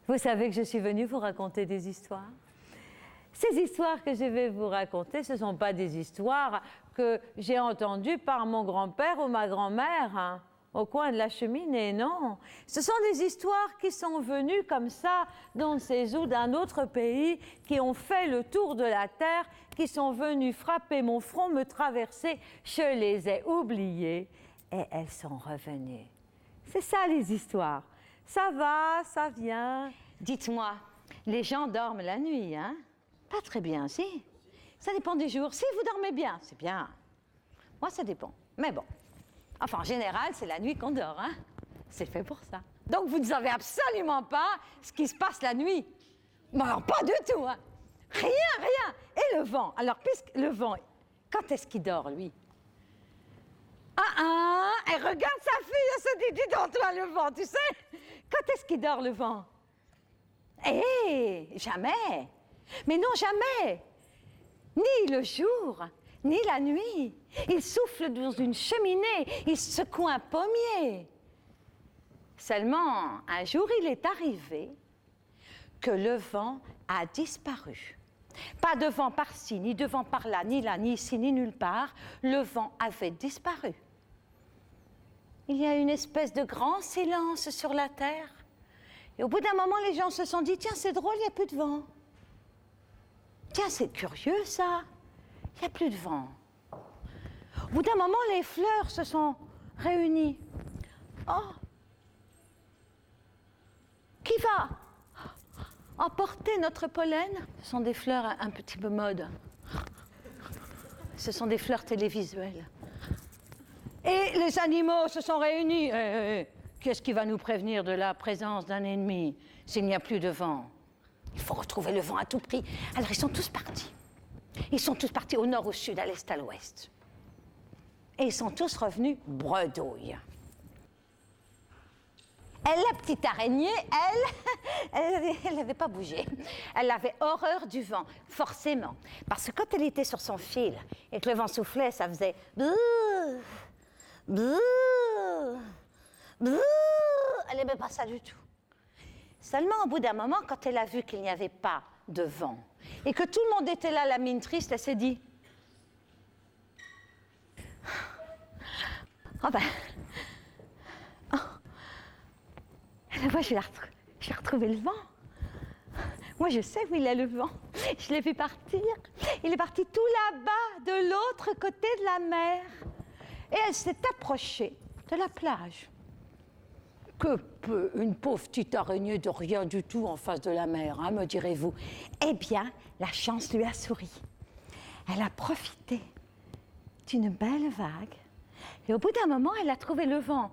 Vous savez que je suis venue vous raconter des histoires. Ces histoires que je vais vous raconter, ce ne sont pas des histoires que j'ai entendues par mon grand-père ou ma grand-mère hein, au coin de la cheminée, non. Ce sont des histoires qui sont venues comme ça, d'on ne sait où, d'un autre pays, qui ont fait le tour de la terre, qui sont venues frapper mon front, me traverser. Je les ai oubliées et elles sont revenues. C'est ça les histoires. Ça va, ça vient. Dites-moi, les gens dorment la nuit, hein? Pas très bien, si. Ça dépend des jours. Si vous dormez bien, c'est bien. Moi, ça dépend. Mais bon. Enfin, en général, c'est la nuit qu'on dort, hein? C'est fait pour ça. Donc, vous ne savez absolument pas ce qui se passe la nuit. Mais alors, pas du tout, hein? Rien, rien. Et le vent. Alors, puisque le vent, quand est-ce qu'il dort, lui? Elle regarde sa fille, elle se dit, dis donc, toi, le vent, tu sais? Quand est-ce qu'il dort, le vent? Jamais. Mais non, jamais. Ni le jour, ni la nuit. Il souffle dans une cheminée, il secoue un pommier. Seulement, un jour, il est arrivé que le vent a disparu. Pas de vent par-ci, ni de vent par-là, ni là, ni ici, ni nulle part. Le vent avait disparu. Il y a une espèce de grand silence sur la terre. Et au bout d'un moment, les gens se sont dit, tiens, c'est drôle, il n'y a plus de vent. Tiens, c'est curieux, ça. Il n'y a plus de vent. Au bout d'un moment, les fleurs se sont réunies. Oh! Qui va emporter notre pollen? Ce sont des fleurs un petit peu mode. Ce sont des fleurs télévisuelles. Et les animaux se sont réunis. Qu'est-ce qui va nous prévenir de la présence d'un ennemi s'il n'y a plus de vent? Il faut retrouver le vent à tout prix. Alors ils sont tous partis. Ils sont tous partis au nord, au sud, à l'est, à l'ouest. Et ils sont tous revenus bredouilles. Elle, la petite araignée, elle n'avait pas bougé. Elle avait horreur du vent, forcément. Parce que quand elle était sur son fil et que le vent soufflait, ça faisait bouh, bouh, bouh. Elle n'aimait pas ça du tout. Seulement, au bout d'un moment, quand elle a vu qu'il n'y avait pas de vent et que tout le monde était là, la mine triste, elle s'est dit oh ben, moi, je vais retrouver le vent. Moi, je sais où il est le vent. Je l'ai vu partir. Il est parti tout là-bas, de l'autre côté de la mer. Et elle s'est approchée de la plage. Que peut une pauvre petite araignée de rien du tout en face de la mer, hein, me direz-vous? Eh bien, la chance lui a souri. Elle a profité d'une belle vague. Et au bout d'un moment, elle a trouvé le vent.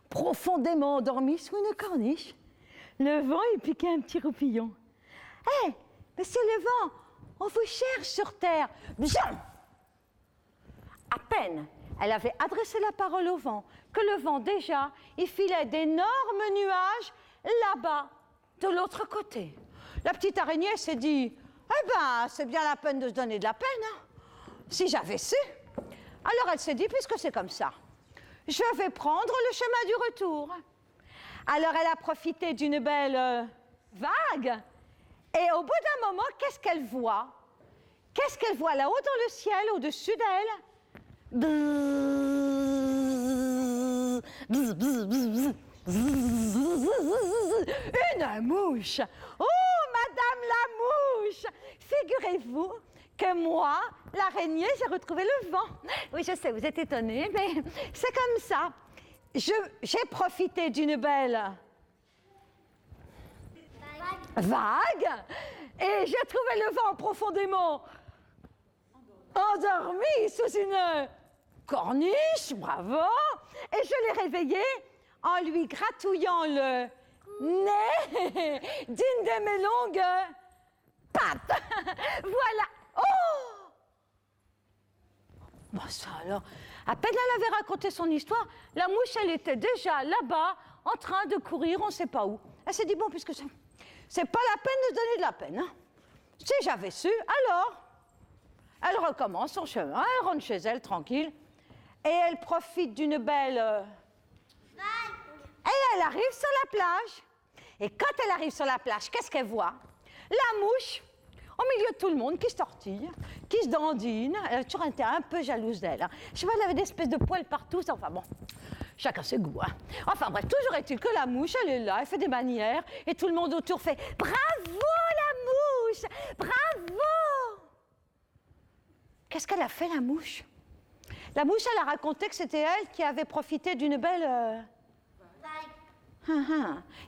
Profondément endormi sous une corniche. Le vent, il piquait un petit roupillon. « Hé, monsieur le vent, on vous cherche sur terre. » Bzum ! À peine elle avait adressé la parole au vent, que le vent déjà, il filait d'énormes nuages là-bas, de l'autre côté. La petite araignée s'est dit, eh ben, c'est bien la peine de se donner de la peine, hein, si j'avais su. Alors elle s'est dit, puisque c'est comme ça, je vais prendre le chemin du retour. Alors elle a profité d'une belle vague, et au bout d'un moment, qu'est-ce qu'elle voit? Qu'est-ce qu'elle voit là-haut dans le ciel, au-dessus d'elle? Une mouche. Oh, madame la mouche! Figurez-vous que moi, l'araignée, j'ai retrouvé le vent. Oui, je sais, vous êtes étonnés, mais c'est comme ça. J'ai profité d'une belle vague et j'ai trouvé le vent profondément endormi sous une corniche, bravo, et je l'ai réveillé en lui gratouillant le nez d'une de mes longues pattes. Voilà. Oh! Bon, ça alors, à peine elle avait raconté son histoire, la mouche, elle était déjà là-bas, en train de courir, on ne sait pas où. Elle s'est dit, bon, puisque c'est pas la peine de se donner de la peine, hein. Si j'avais su, alors... Elle recommence son chemin, elle rentre chez elle tranquille, et elle profite d'une belle elle arrive sur la plage. Et quand elle arrive sur la plage, qu'est-ce qu'elle voit? La mouche, au milieu de tout le monde, qui se tortille, qui se dandine. Elle a toujours été un peu jalouse d'elle. Hein. Je sais pas, elle avait des espèces de poils partout. Enfin bon, chacun ses goûts. Hein. Enfin bref, toujours est-il que la mouche, elle est là, elle fait des manières, et tout le monde autour fait « Bravo la mouche! Bravo !» Qu'est-ce qu'elle a fait, la mouche? La mouche, elle a raconté que c'était elle qui avait profité d'une belle...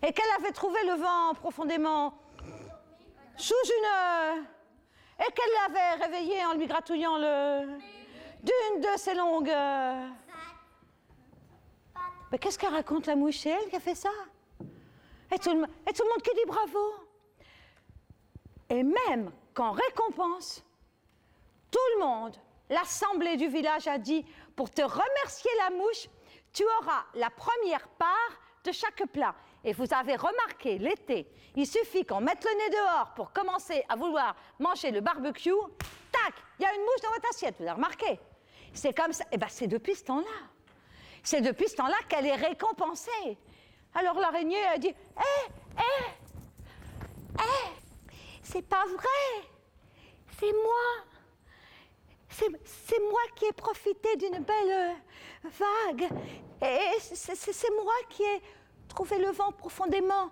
Et qu'elle avait trouvé le vent profondément sous une... Et qu'elle l'avait réveillé en lui gratouillant d'une de ses longues... Mais qu'est-ce qu'elle raconte, la mouche? C'est elle qui a fait ça. Et tout le monde qui dit bravo. Et même qu'en récompense, tout le monde, l'assemblée du village a dit, pour te remercier la mouche, tu auras la première part de chaque plat. Et vous avez remarqué, l'été, il suffit qu'on mette le nez dehors pour commencer à vouloir manger le barbecue. Tac, il y a une mouche dans votre assiette, vous avez remarqué? C'est comme ça. Eh bien, c'est depuis ce temps-là. C'est depuis ce temps-là qu'elle est récompensée. Alors l'araignée a dit, c'est pas vrai. C'est moi. C'est moi qui ai profité d'une belle vague. Et c'est moi qui ai trouvé le vent profondément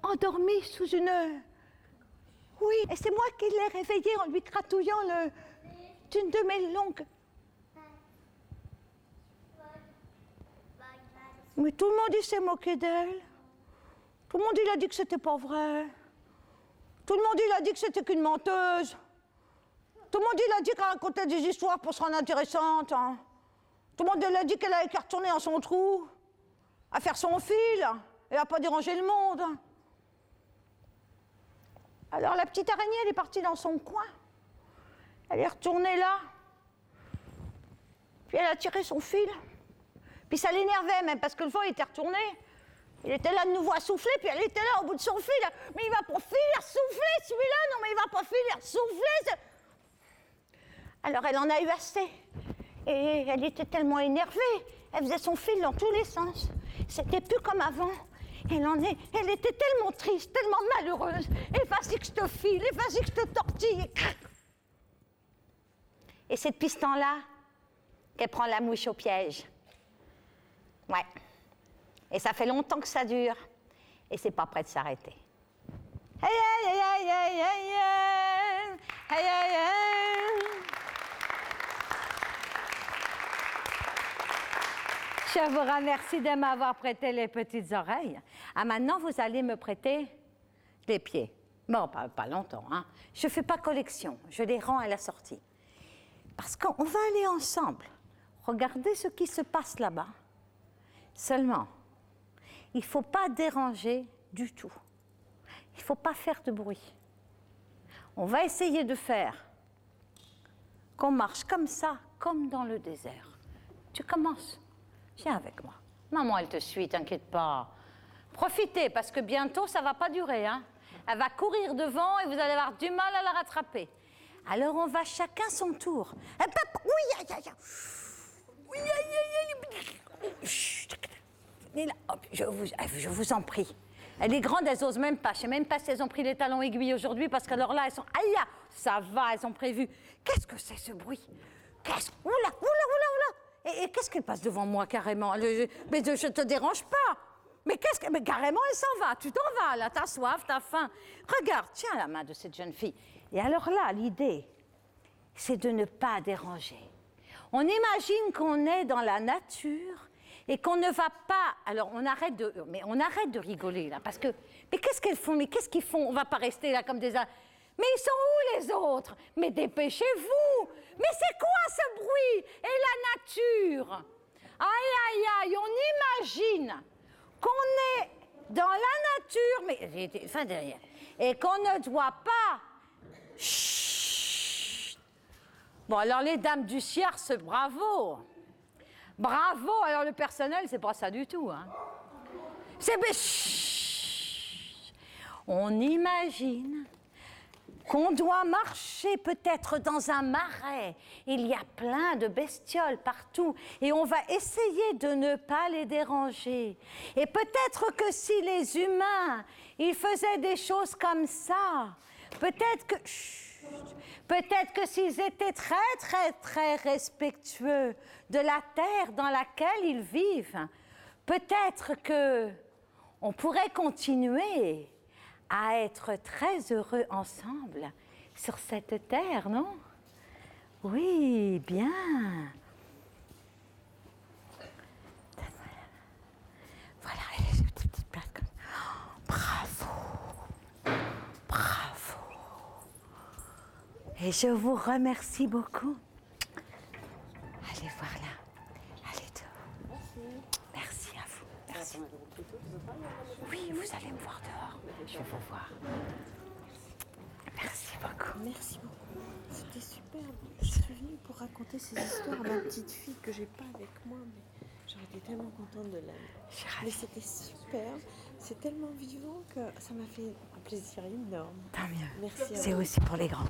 endormi sous une... Oui, et c'est moi qui l'ai réveillé en lui gratouillant d'une de mes longues... Mais tout le monde, il s'est moqué d'elle. Tout le monde, il a dit que c'était pas vrai. Tout le monde, il a dit que c'était qu'une menteuse. Tout le monde, il a dit qu'elle racontait des histoires pour se rendre intéressante. Hein. Tout le monde, il a dit qu'elle avait qu'à retourner dans son trou, à faire son fil, et à pas déranger le monde. Alors la petite araignée, elle est partie dans son coin. Elle est retournée là. Puis elle a tiré son fil. Puis ça l'énervait même, parce que le vent était retourné. Il était là de nouveau à souffler, puis elle était là au bout de son fil. Mais il va pas finir souffler, celui-là. Non, mais il va pas finir souffler. Alors elle en a eu assez. Et elle était tellement énervée. Elle faisait son fil dans tous les sens. C'était plus comme avant. Elle était tellement triste, tellement malheureuse. Et vas-y que je te file, et vas-y que je te tortille. Et c'est depuis ce temps-là qu'elle prend la mouche au piège. Ouais. Et ça fait longtemps que ça dure. Et c'est pas prêt de s'arrêter. Aïe, aïe, aïe, aïe, aïe, aïe, aïe, aïe, aïe. Je vous remercie de m'avoir prêté les petites oreilles. Ah, maintenant, vous allez me prêter les pieds. Bon, pas longtemps, hein. Je ne fais pas collection, je les rends à la sortie. Parce qu'on va aller ensemble. Regardez ce qui se passe là-bas. Seulement, il ne faut pas déranger du tout. Il ne faut pas faire de bruit. On va essayer de faire qu'on marche comme ça, comme dans le désert. Tu commences. Viens avec moi. Maman, elle te suit, t'inquiète pas. Profitez, parce que bientôt, ça ne va pas durer. Hein. Elle va courir devant et vous allez avoir du mal à la rattraper. Alors, on va chacun son tour. Oui, aïe, aïe, oui, aïe, aïe, aïe. Je vous en prie. Elle est grande, elles n'osent même pas. Je ne sais même pas si elles ont pris les talons aiguilles aujourd'hui, parce qu'alors là, elles sont... Aïe, ça va, elles ont prévu. Qu'est-ce que c'est, ce bruit? Oula, oula, oula, oula. Et qu'est-ce qu'elle passe devant moi, carrément? Mais je ne te dérange pas. Mais mais carrément, elle s'en va. Tu t'en vas, là, t'as soif, t'as faim. Regarde, tiens la main de cette jeune fille. Et alors là, l'idée, c'est de ne pas déranger. On imagine qu'on est dans la nature et qu'on ne va pas... Alors, on arrête de rigoler, là, parce que... Mais qu'est-ce qu'elles font? Mais qu'est-ce qu'ils font? On ne va pas rester là comme des... Mais ils sont où, les autres? Mais dépêchez-vous! Mais c'est quoi, ce bruit? Et la nature? Aïe, aïe, aïe, on imagine qu'on est dans la nature, mais... Enfin, derrière. Et qu'on ne doit pas... Chut. Bon, alors, les dames du Ciars, bravo! Bravo! Alors, le personnel, c'est pas ça du tout, hein. C'est... On imagine qu'on doit marcher peut-être dans un marais. Il y a plein de bestioles partout et on va essayer de ne pas les déranger. Et peut-être que si les humains, ils faisaient des choses comme ça, peut-être que s'ils étaient très, très, très respectueux de la terre dans laquelle ils vivent, peut-être que on pourrait continuer à être très heureux ensemble sur cette terre, non? Oui, bien. Voilà, les petites places comme ça. Oh, bravo. Bravo. Et je vous remercie beaucoup. Allez voir là. Allez dehors. Merci à vous. Merci. Oui, vous allez me voir dehors. Je vais vous voir. Merci beaucoup. Merci beaucoup. C'était superbe. Je suis venue pour raconter ces histoires à ma petite fille que j'ai pas avec moi, mais j'aurais été tellement contente de l'aimer. Mais c'était superbe. C'est tellement vivant que ça m'a fait un plaisir énorme. Tant mieux. Merci à vous. C'est aussi pour les grands.